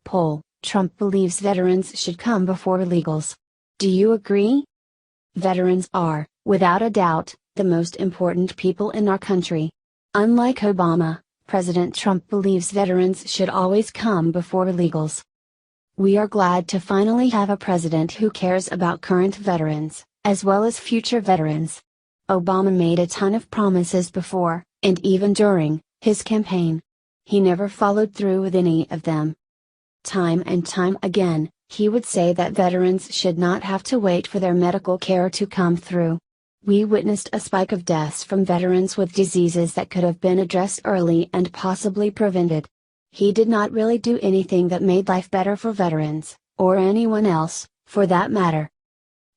poll, Trump believes veterans should come before illegals. Do you agree? Veterans are, without a doubt, the most important people in our country. Unlike Obama, President Trump believes veterans should always come before illegals. We are glad to finally have a president who cares about current veterans, as well as future veterans. Obama made a ton of promises before, and even during, his campaign. He never followed through with any of them. Time and time again, he would say that veterans should not have to wait for their medical care to come through. We witnessed a spike of deaths from veterans with diseases that could have been addressed early and possibly prevented. He did not really do anything that made life better for veterans, or anyone else, for that matter.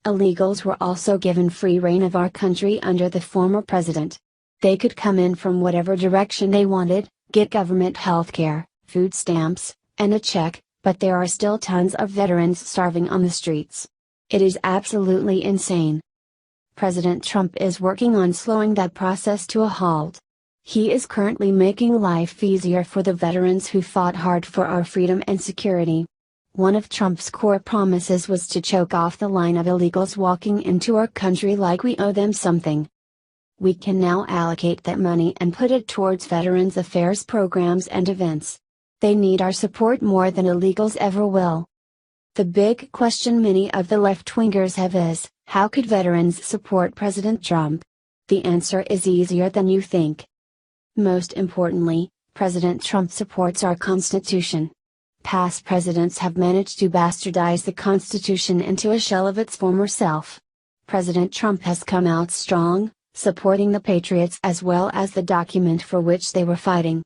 Illegals were also given free rein of our country under the former president. They could come in from whatever direction they wanted, get government health care, food stamps, and a check, but there are still tons of veterans starving on the streets. It is absolutely insane. President Trump is working on slowing that process to a halt. He is currently making life easier for the veterans who fought hard for our freedom and security. One of Trump's core promises was to choke off the line of illegals walking into our country like we owe them something. We can now allocate that money and put it towards veterans affairs programs and events. They need our support more than illegals ever will. The big question many of the left-wingers have is, how could veterans support President Trump? The answer is easier than you think. Most importantly, President Trump supports our Constitution. Past presidents have managed to bastardize the Constitution into a shell of its former self. President Trump has come out strong, supporting the patriots as well as the document for which they were fighting.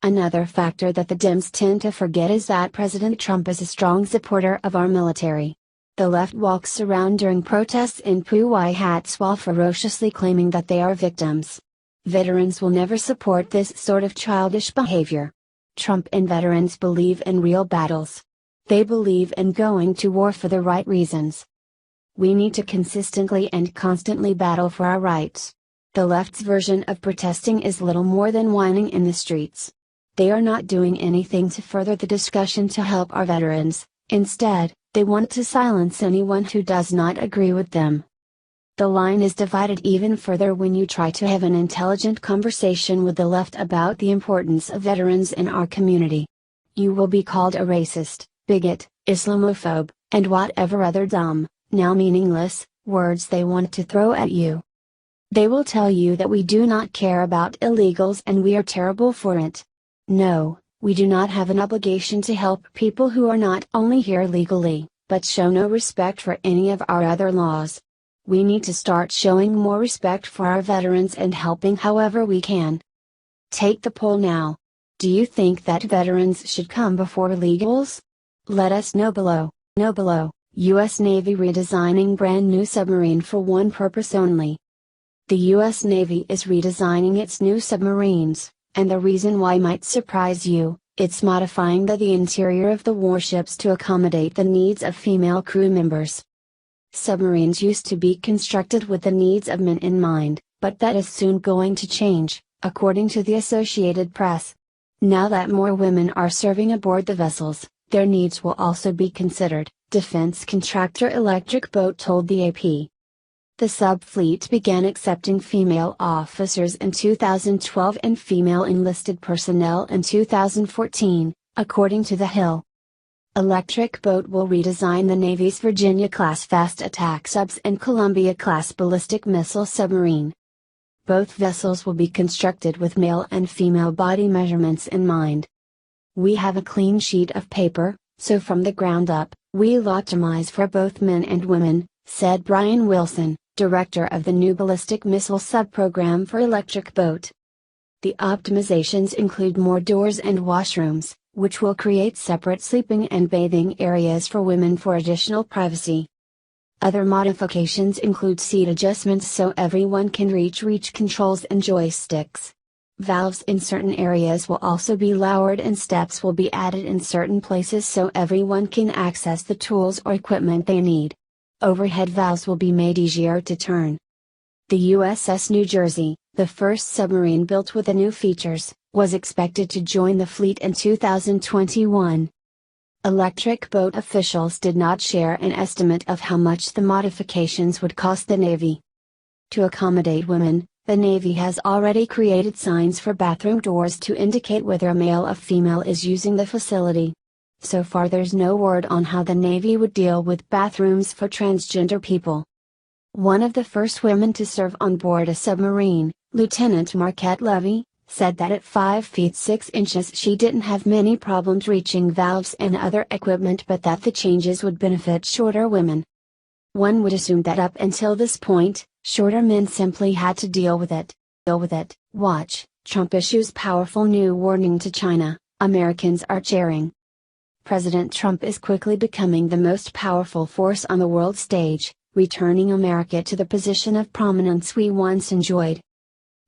Another factor that the Dems tend to forget is that President Trump is a strong supporter of our military. The left walks around during protests in Pooh hats while ferociously claiming that they are victims. Veterans will never support this sort of childish behavior. Trump and veterans believe in real battles. They believe in going to war for the right reasons. We need to consistently and constantly battle for our rights. The left's version of protesting is little more than whining in the streets. They are not doing anything to further the discussion to help our veterans. Instead, they want to silence anyone who does not agree with them. The line is divided even further when you try to have an intelligent conversation with the left about the importance of veterans in our community. You will be called a racist, bigot, Islamophobe, and whatever other dumb, now meaningless, words they want to throw at you. They will tell you that we do not care about illegals and we are terrible for it. No, we do not have an obligation to help people who are not only here legally, but show no respect for any of our other laws. We need to start showing more respect for our veterans and helping however we can. Take the poll now. Do you think that veterans should come before illegals? Let us know below. U.S. Navy redesigning brand new submarine for one purpose only. The U.S. Navy is redesigning its new submarines. And the reason why might surprise you, it's modifying the interior of the warships to accommodate the needs of female crew members. Submarines used to be constructed with the needs of men in mind, but that is soon going to change, according to the Associated Press. Now that more women are serving aboard the vessels, their needs will also be considered, defense contractor Electric Boat told the AP. The subfleet began accepting female officers in 2012 and female enlisted personnel in 2014, according to The Hill. Electric Boat will redesign the Navy's Virginia-class fast attack subs and Columbia-class ballistic missile submarine. Both vessels will be constructed with male and female body measurements in mind. We have a clean sheet of paper, so from the ground up, we'll optimize for both men and women, said Brian Wilson, director of the new ballistic missile sub-program for Electric Boat. The optimizations include more doors and washrooms, which will create separate sleeping and bathing areas for women for additional privacy. Other modifications include seat adjustments so everyone can reach controls and joysticks. Valves in certain areas will also be lowered and steps will be added in certain places so everyone can access the tools or equipment they need. Overhead valves will be made easier to turn. The USS New Jersey, the first submarine built with the new features, was expected to join the fleet in 2021. Electric boat officials did not share an estimate of how much the modifications would cost the Navy. To accommodate women, the Navy has already created signs for bathroom doors to indicate whether a male or female is using the facility. So far there's no word on how the Navy would deal with bathrooms for transgender people. One of the first women to serve on board a submarine, Lieutenant Marquette Levy, said that at 5 feet 6 inches she didn't have many problems reaching valves and other equipment, but that the changes would benefit shorter women. One would assume that up until this point, shorter men simply had to deal with it. Watch, Trump issues powerful new warning to China, Americans are cheering. President Trump is quickly becoming the most powerful force on the world stage, returning America to the position of prominence we once enjoyed.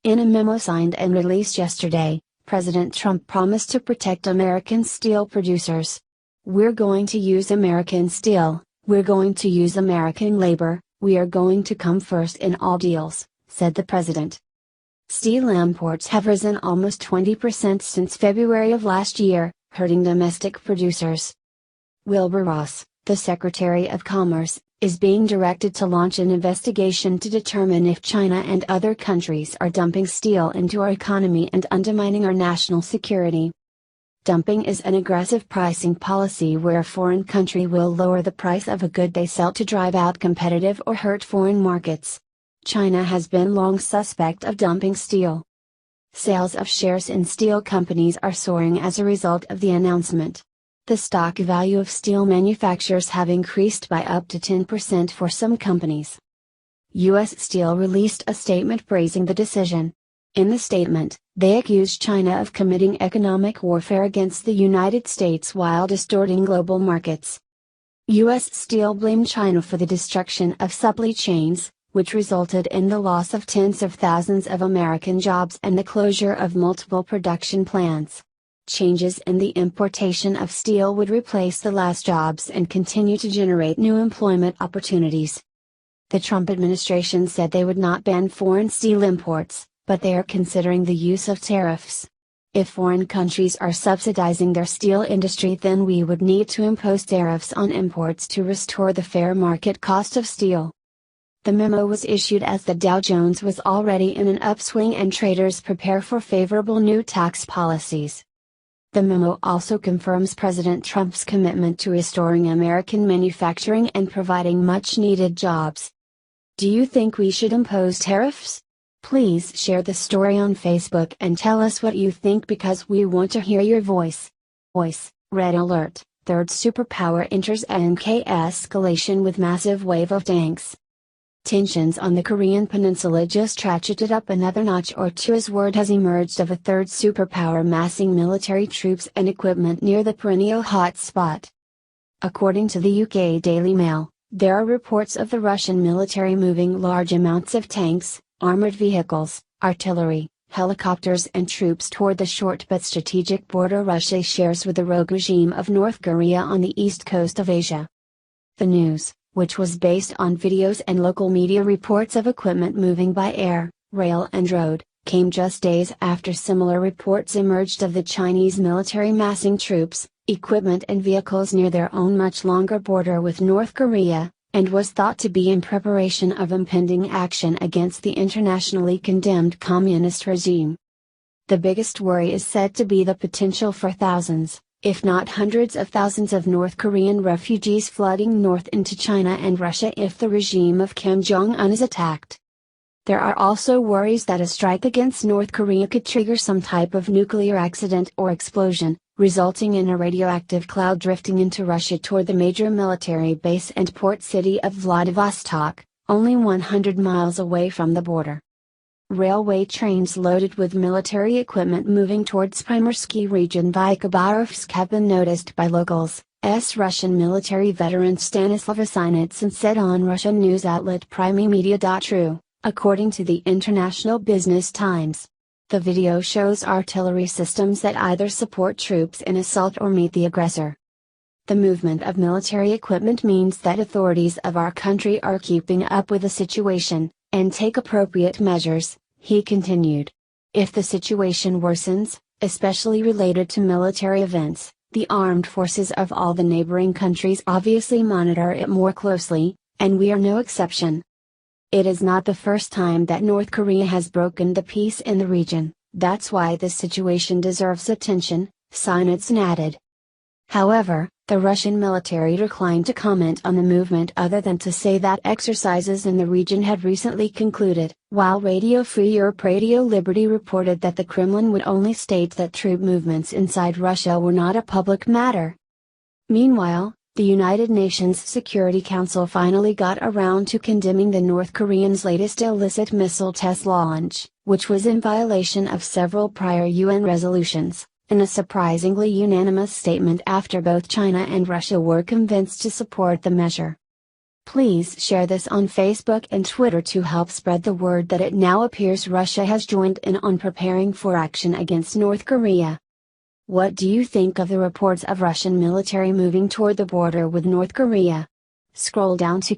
In a memo signed and released yesterday, President Trump promised to protect American steel producers. "We're going to use American steel, we're going to use American labor, we are going to come first in all deals," said the president. Steel imports have risen almost 20% since February of last year, hurting domestic producers. Wilbur Ross, the Secretary of Commerce, is being directed to launch an investigation to determine if China and other countries are dumping steel into our economy and undermining our national security. Dumping is an aggressive pricing policy where a foreign country will lower the price of a good they sell to drive out competitive or hurt foreign markets. China has been long suspect of dumping steel. Sales of shares in steel companies are soaring as a result of the announcement. The stock value of steel manufacturers have increased by up to 10% for some companies. U.S. Steel released a statement praising the decision. In the statement, they accused China of committing economic warfare against the United States while distorting global markets. U.S. Steel blamed China for the destruction of supply chains, which resulted in the loss of tens of thousands of American jobs and the closure of multiple production plants. Changes in the importation of steel would replace the lost jobs and continue to generate new employment opportunities. The Trump administration said they would not ban foreign steel imports, but they are considering the use of tariffs. If foreign countries are subsidizing their steel industry, then we would need to impose tariffs on imports to restore the fair market cost of steel. The memo was issued as the Dow Jones was already in an upswing and traders prepare for favorable new tax policies. The memo also confirms President Trump's commitment to restoring American manufacturing and providing much-needed jobs. Do you think we should impose tariffs? Please share the story on Facebook and tell us what you think because we want to hear your voice. Red alert, third superpower enters NK escalation with massive wave of tanks. Tensions on the Korean peninsula just ratcheted up another notch or two as word has emerged of a third superpower massing military troops and equipment near the perennial hot spot. According to the UK Daily Mail, there are reports of the Russian military moving large amounts of tanks, armored vehicles, artillery, helicopters and troops toward the short but strategic border Russia shares with the rogue regime of North Korea on the east coast of Asia. The news, which was based on videos and local media reports of equipment moving by air, rail and road, came just days after similar reports emerged of the Chinese military massing troops, equipment and vehicles near their own much longer border with North Korea, and was thought to be in preparation of impending action against the internationally condemned communist regime. The biggest worry is said to be the potential for thousands, if not hundreds of thousands of North Korean refugees flooding north into China and Russia if the regime of Kim Jong-un is attacked. There are also worries that a strike against North Korea could trigger some type of nuclear accident or explosion, resulting in a radioactive cloud drifting into Russia toward the major military base and port city of Vladivostok, only 100 miles away from the border. Railway trains loaded with military equipment moving towards Primorsky region via Khabarovsk have been noticed by locals, Russian military veteran Stanislav Asinitsin said on Russian news outlet Primemedia.ru, according to the International Business Times. The video shows artillery systems that either support troops in assault or meet the aggressor. The movement of military equipment means that authorities of our country are keeping up with the situation, and take appropriate measures, he continued. If the situation worsens, especially related to military events, The armed forces of all the neighboring countries obviously monitor it more closely, and we are no exception. It is not the first time that North Korea has broken the peace in the region, that's why this situation deserves attention, Sinatson added. However, the Russian military declined to comment on the movement other than to say that exercises in the region had recently concluded, while Radio Free Europe Radio Liberty reported that the Kremlin would only state that troop movements inside Russia were not a public matter. Meanwhile, the United Nations Security Council finally got around to condemning the North Koreans' latest illicit missile test launch, which was in violation of several prior UN resolutions, in a surprisingly unanimous statement after both China and Russia were convinced to support the measure. Please share this on Facebook and Twitter to help spread the word that it now appears Russia has joined in on preparing for action against North Korea. What do you think of the reports of Russian military moving toward the border with North Korea? Scroll down to